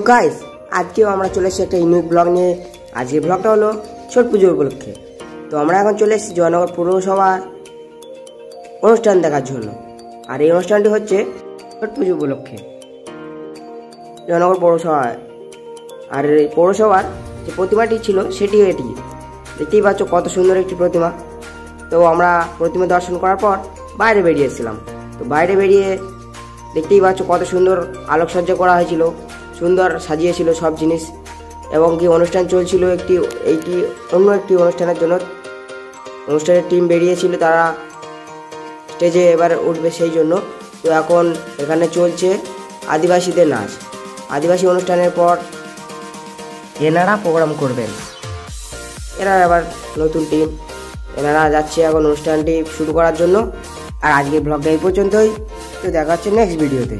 Guys, আজকেও আমরা চলে এসেছি একটা ইউনিক ব্লগ নিয়ে। আজকের ব্লগটা হলো ছট পুজো উপলক্ষে। তো আমরা এখন চলে এসেছি জয়নগর পৌরসভা অনুষ্ঠান দেখার জন্য। আর এই অনুষ্ঠানটি হচ্ছে ছট পুজো উপলক্ষে জয়নগর পৌরসভায়। আর এই পৌরসভার যে প্রতিমাটি ছিল সেটি এটি দেখতেই পাচ্ছ, কত সুন্দর একটি প্রতিমা। তো আমরা প্রতিমা দর্শন করার পর বাইরে বেরিয়েছিলাম। তো বাইরে বেরিয়ে দেখতেই পাচ্ছ কত সুন্দর আলোকসজ্জা করা হয়েছিল, সুন্দর সাজিয়েছিল সব জিনিস। এবং কি অনুষ্ঠান চলছিল অন্য একটি অনুষ্ঠানের জন্য। অনুষ্ঠানের টিম বেরিয়েছিল, তারা স্টেজে এবার উঠবে সেই জন্য। তো এখন এখানে চলছে আদিবাসীদের নাচ। আদিবাসী অনুষ্ঠানের পর এনারা প্রোগ্রাম করবেন। এরা আবার নতুন টিম, এনারা যাচ্ছে এখন অনুষ্ঠানটি শুরু করার জন্য। আর আজকের ব্লগটা এই পর্যন্তই। তো দেখা হচ্ছে নেক্সট ভিডিওতে।